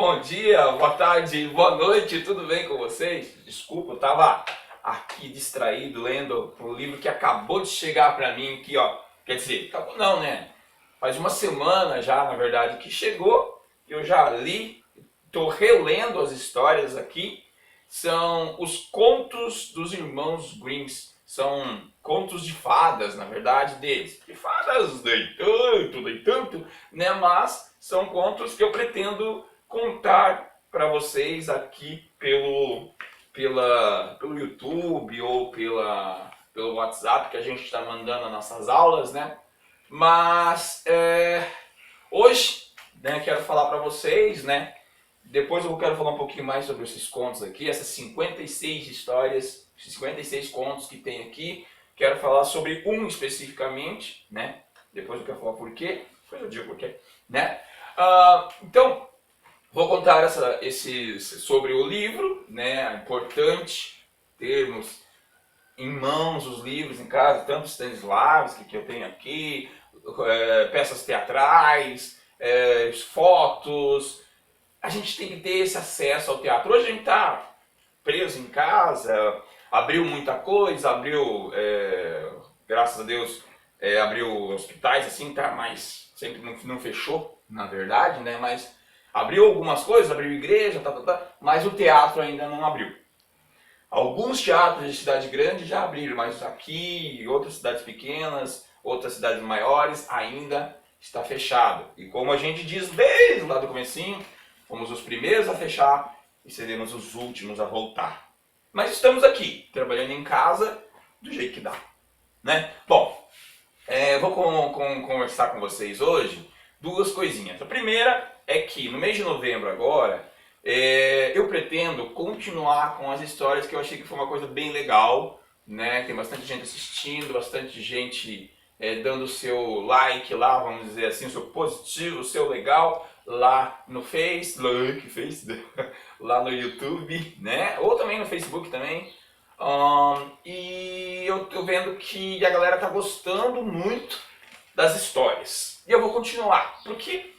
Bom dia, boa tarde, boa noite, tudo bem com vocês? Desculpa, eu tava aqui distraído lendo um livro que acabou de chegar pra mim aqui, ó. Quer dizer, acabou não, né? Faz uma semana já, na verdade, que chegou. Eu já li, tô relendo as histórias aqui. São os contos dos irmãos Grimm. São contos de fadas, na verdade, deles. De fadas nem tanto, né? Mas são contos que eu pretendo contar para vocês aqui pelo YouTube ou pelo WhatsApp que a gente está mandando as nossas aulas, né? Mas hoje, né, quero falar para vocês, né? Depois eu quero falar um pouquinho mais sobre esses contos aqui, essas 56 histórias, 56 contos que tem aqui. Quero falar sobre um especificamente, né? Depois eu quero falar por quê, depois eu digo por quê, né? Então, vou contar sobre o livro, né? É importante termos em mãos os livros em casa, tanto Stanislavski que eu tenho aqui, peças teatrais, fotos. A gente tem que ter esse acesso ao teatro. Hoje a gente está preso em casa, abriu muita coisa, graças a Deus, abriu hospitais assim, tá, mas sempre não fechou, na verdade, né? Mas abriu algumas coisas, abriu igreja, mas o teatro ainda não abriu. Alguns teatros de cidade grande já abriram, mas aqui, outras cidades pequenas, outras cidades maiores, ainda está fechado. E como a gente diz desde lá do comecinho, fomos os primeiros a fechar e seremos os últimos a voltar. Mas estamos aqui, trabalhando em casa do jeito que dá, né? Bom, vou conversar com vocês hoje duas coisinhas. A primeira é que no mês de novembro agora, eu pretendo continuar com as histórias que eu achei que foi uma coisa bem legal, né? Tem bastante gente assistindo, bastante gente dando o seu like lá, vamos dizer assim, o seu positivo, o seu legal lá no lá no YouTube, né? Ou também no Facebook também. E eu tô vendo que a galera tá gostando muito das histórias. E eu vou continuar, porque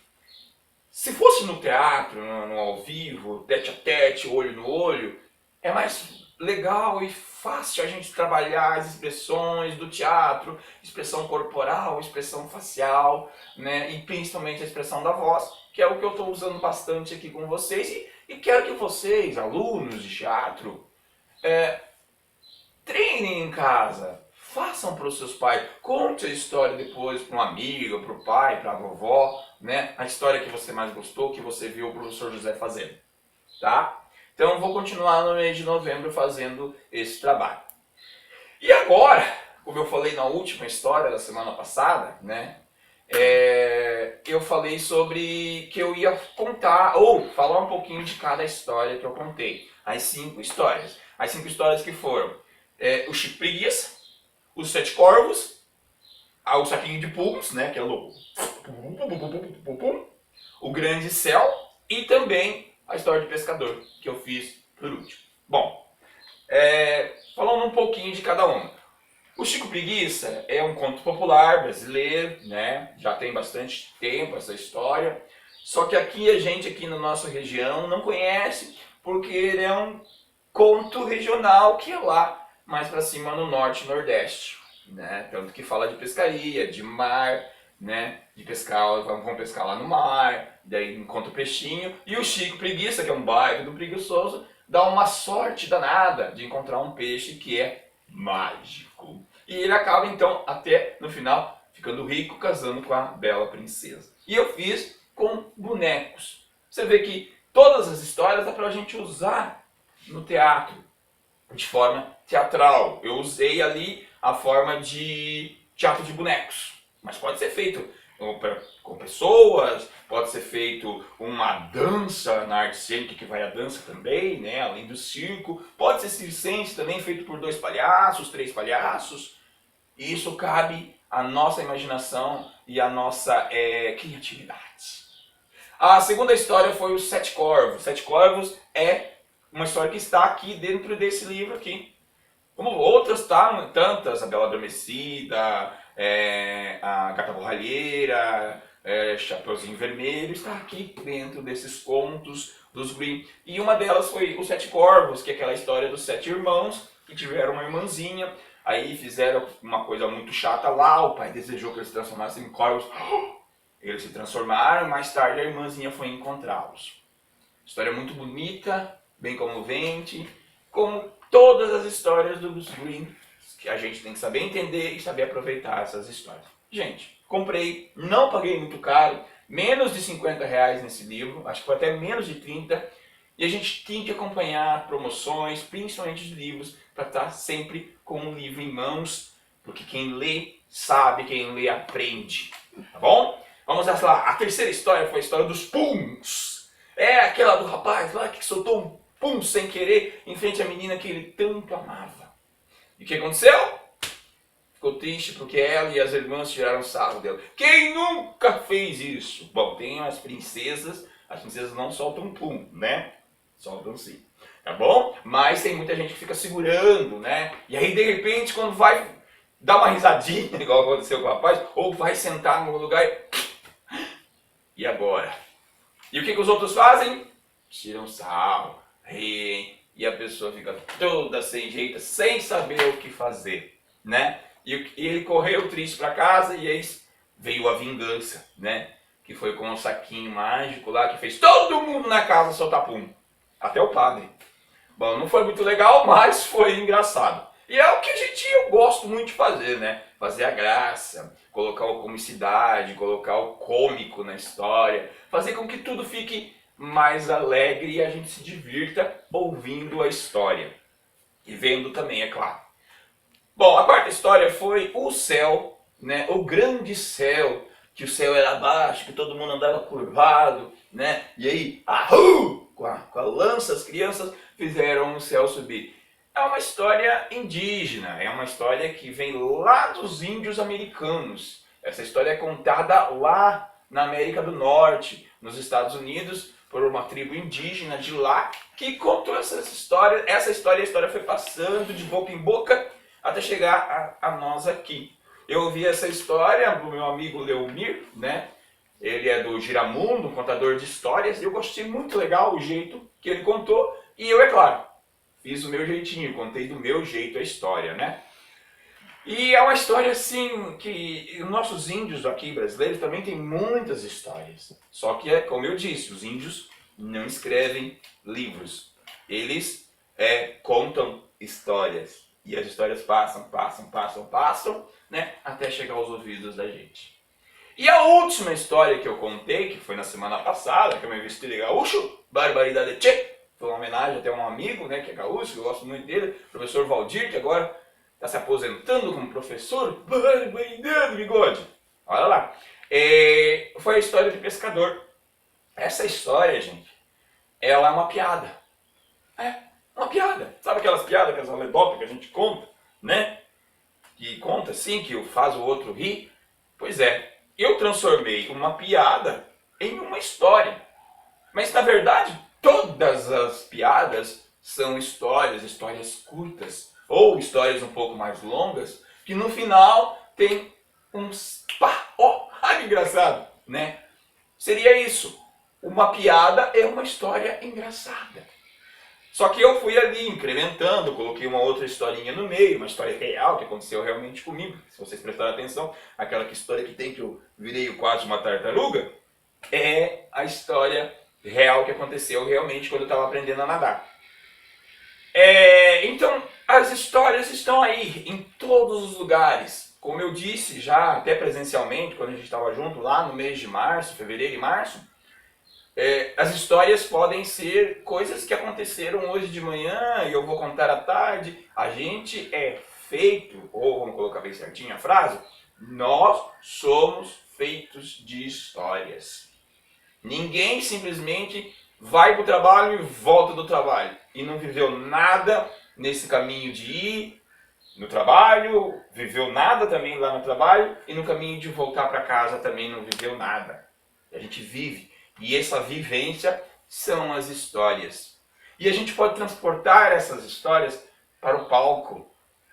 se fosse no teatro, no ao vivo, tete a tete, olho no olho, é mais legal e fácil a gente trabalhar as expressões do teatro, expressão corporal, expressão facial, né? E principalmente a expressão da voz, que é o que eu estou usando bastante aqui com vocês. E quero que vocês, alunos de teatro, treinem em casa, façam para os seus pais, conte a história depois para um amigo, para o pai, para a vovó, né? A história que você mais gostou, que você viu o professor José fazendo, tá? Então vou continuar no mês de novembro fazendo esse trabalho. E agora, como eu falei na última história da semana passada, né? Eu falei sobre que eu ia contar, ou falar um pouquinho de cada história que eu contei. As 5 histórias. As 5 histórias que foram o Chico Preguiça, os 7 Corvos, o Saquinho de Pulgos, né, que é o Grande Céu, e também a história de pescador, que eu fiz por último. Bom, falando um pouquinho de cada uma. O Chico Preguiça é um conto popular brasileiro, né, já tem bastante tempo essa história, só que aqui a gente, aqui na nossa região, não conhece, porque ele é um conto regional que é lá mais para cima no norte e nordeste, né? Tanto que fala de pescaria, de mar, né? De pescar, vão pescar lá no mar, daí encontra o peixinho. E o Chico Preguiça, que é um bairro do preguiçoso, dá uma sorte danada de encontrar um peixe que é mágico. E ele acaba então, até no final, ficando rico, casando com a bela princesa. E eu fiz com bonecos. Você vê que todas as histórias dá pra gente usar no teatro de forma teatral. Eu usei ali a forma de teatro de bonecos, mas pode ser feito com pessoas, pode ser feito uma dança na arte cênica que vai a dança também, né? Além do circo, pode ser circense também, feito por 2 palhaços, 3 palhaços. E isso cabe à nossa imaginação e à nossa criatividade. A segunda história foi os 7 Corvos. 7 Corvos é uma história que está aqui dentro desse livro aqui. Como outras tantas, a Bela Adormecida, a Gata Borralheira, Chapeuzinho Vermelho, está aqui dentro desses contos dos Grimm. E uma delas foi Os Sete Corvos, que é aquela história dos 7 irmãos que tiveram uma irmãzinha. Aí fizeram uma coisa muito chata lá, o pai desejou que eles se transformassem em corvos. Eles se transformaram, mais tarde a irmãzinha foi encontrá-los. História muito bonita, bem comovente, como todas as histórias dos Grimm, que a gente tem que saber entender e saber aproveitar essas histórias. Gente, comprei, não paguei muito caro, menos de R$ 50 nesse livro, acho que foi até menos de 30, e a gente tem que acompanhar promoções, principalmente de livros, para estar sempre com um livro em mãos, porque quem lê sabe, quem lê aprende, tá bom? Vamos lá, a terceira história foi a história dos puns. É aquela do rapaz lá que soltou um pum sem querer em frente à menina que ele tanto amava. E o que aconteceu? Ficou triste porque ela e as irmãs tiraram sarro dela. Quem nunca fez isso? Bom, tem as princesas não soltam pum, né? Soltam sim, tá bom? Mas tem muita gente que fica segurando, né? E aí de repente quando vai dar uma risadinha, igual aconteceu com o rapaz, ou vai sentar no lugar e agora? E o que os outros fazem? Tiram sarro, riem, e a pessoa fica toda sem jeito, sem saber o que fazer, né? E ele correu triste para casa e aí veio a vingança, né? Que foi com um saquinho mágico lá que fez todo mundo na casa soltar pum. Até o padre. Bom, não foi muito legal, mas foi engraçado. E é o que eu gosto muito de fazer, né? Fazer a graça, colocar a comicidade, colocar o cômico na história, fazer com que tudo fique mais alegre e a gente se divirta ouvindo a história. E vendo também, é claro. Bom, a quarta história foi o céu, né? O grande céu, que o céu era baixo, que todo mundo andava curvado, né? E aí, com a lança, as crianças fizeram o céu subir. É uma história indígena, é uma história que vem lá dos índios americanos. Essa história é contada lá na América do Norte, nos Estados Unidos, por uma tribo indígena de lá, que contou essa história. A história foi passando de boca em boca até chegar a nós aqui. Eu ouvi essa história do meu amigo Leomir, né? Ele é do Giramundo, um contador de histórias, e eu gostei muito legal o jeito que ele contou, e eu, é claro, fiz o meu jeitinho, contei do meu jeito a história, né? E é uma história assim que os nossos índios aqui brasileiros também têm muitas histórias. Só que é como eu disse, os índios não escrevem livros. Eles contam histórias. E as histórias passam, né? Até chegar aos ouvidos da gente. E a última história que eu contei, que foi na semana passada, que eu me vesti de gaúcho, Barbaridade Tchê. Foi uma homenagem até a um amigo, né, que é gaúcho, que eu gosto muito dele, professor Valdir, que agora está se aposentando como professor. Barbaridade, bigode! Olha lá. Foi a história de pescador. Essa história, gente, ela é uma piada. É, uma piada. Sabe aquelas piadas, aquelas anedotas que a gente conta, né? Que conta assim, que faz o outro rir? Pois é, eu transformei uma piada em uma história. Mas na verdade, todas as piadas são histórias curtas, ou histórias um pouco mais longas, que no final tem uns pá, que engraçado, né? Seria isso. Uma piada é uma história engraçada. Só que eu fui ali incrementando, coloquei uma outra historinha no meio, uma história real que aconteceu realmente comigo. Se vocês prestarem atenção, aquela história que tem que eu virei quase uma tartaruga, é a história real que aconteceu realmente quando eu estava aprendendo a nadar. Então, as histórias estão aí, em todos os lugares. Como eu disse já, até presencialmente, quando a gente estava junto lá no mês de março, fevereiro e março, as histórias podem ser coisas que aconteceram hoje de manhã e eu vou contar à tarde. A gente é feito, ou vamos colocar bem certinho a frase, nós somos feitos de histórias. Ninguém simplesmente vai para o trabalho e volta do trabalho e não viveu nada nesse caminho de ir no trabalho, viveu nada também lá no trabalho e no caminho de voltar para casa também não viveu nada. A gente vive. E essa vivência são as histórias. E a gente pode transportar essas histórias para o palco,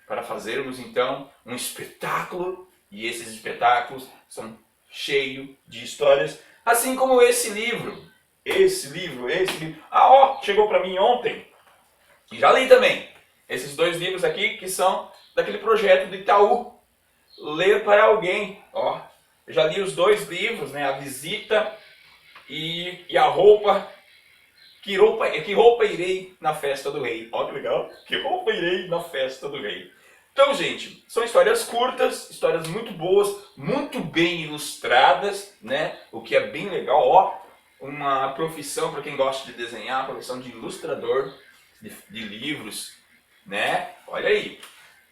para fazermos então um espetáculo. E esses espetáculos são cheios de histórias, assim como esse livro. esse livro. Ah, ó, chegou para mim ontem. E já li também. Esses 2 livros aqui que são daquele projeto do Itaú. Ler para alguém. Ó, eu já li os 2 livros, né? A Visita e a Roupa. Que roupa irei na festa do rei. Ó, que legal. Que roupa irei na festa do rei. Então, gente, são histórias curtas, histórias muito boas, muito bem ilustradas, né? O que é bem legal, ó. Uma profissão para quem gosta de desenhar, a profissão de ilustrador de livros, né? Olha aí.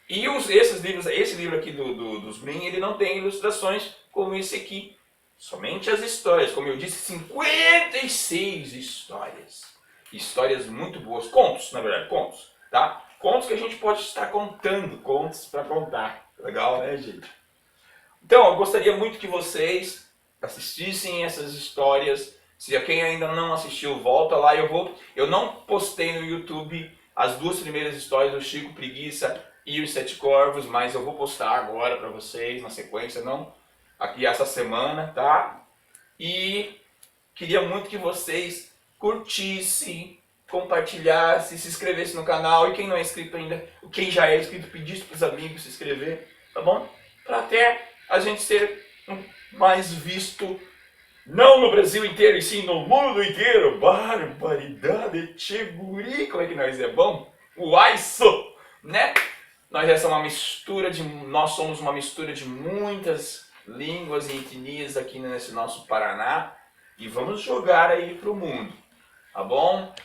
E esses livros, esse livro aqui dos Grimm, ele não tem ilustrações como esse aqui. Somente as histórias, como eu disse, 56 histórias. Histórias muito boas, contos, na verdade, contos, tá? Contos que a gente pode estar contando, contos para contar. Legal, né, gente? Então, eu gostaria muito que vocês assistissem essas histórias. Se quem ainda não assistiu, volta lá. Eu não postei no YouTube as 2 primeiras histórias do Chico Preguiça e os 7 Corvos, mas eu vou postar agora para vocês, na sequência, não aqui essa semana, tá? E queria muito que vocês curtissem, compartilhassem, se inscrevessem no canal. E quem não é inscrito ainda, quem já é inscrito, pedisse para os amigos se inscrever, tá bom? Para até a gente ser mais visto, não no Brasil inteiro, e sim no mundo inteiro. Barbaridade, tchê guri, como é que nós é bom? Uaiço, né? Nós somos uma mistura de muitas línguas e etnias aqui nesse nosso Paraná. E vamos jogar aí pro mundo, tá bom?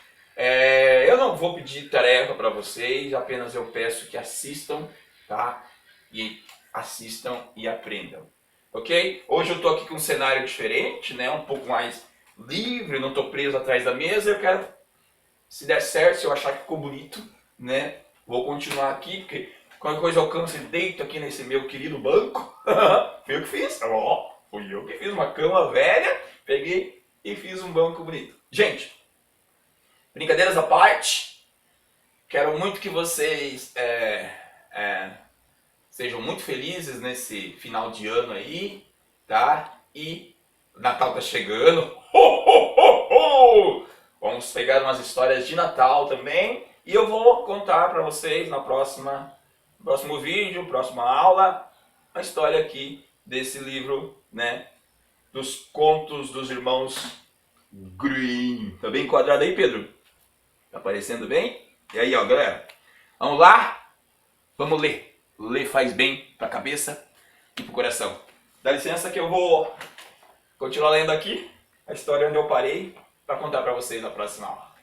Eu não vou pedir tarefa para vocês, apenas eu peço que assistam, tá? E assistam e aprendam, ok? Hoje eu tô aqui com um cenário diferente, né? Um pouco mais livre, não tô preso atrás da mesa. Eu quero, se der certo, se eu achar que ficou bonito, né? Vou continuar aqui, porque qualquer coisa eu alcanço e deito aqui nesse meu querido banco. Fui eu que fiz, ó, fui eu que fiz uma cama velha, peguei e fiz um banco bonito. Gente, brincadeiras à parte, quero muito que vocês sejam muito felizes nesse final de ano aí, tá? E Natal tá chegando. Ho, ho, ho, ho! Vamos pegar umas histórias de Natal também. E eu vou contar para vocês no próximo vídeo, próxima aula, a história aqui desse livro, né? Dos contos dos irmãos Grimm. Tá bem enquadrado aí, Pedro? Tá aparecendo bem? E aí, ó, galera. Vamos lá? Vamos ler. Ler faz bem pra cabeça e pro coração. Dá licença que eu vou continuar lendo aqui a história onde eu parei para contar para vocês na próxima aula.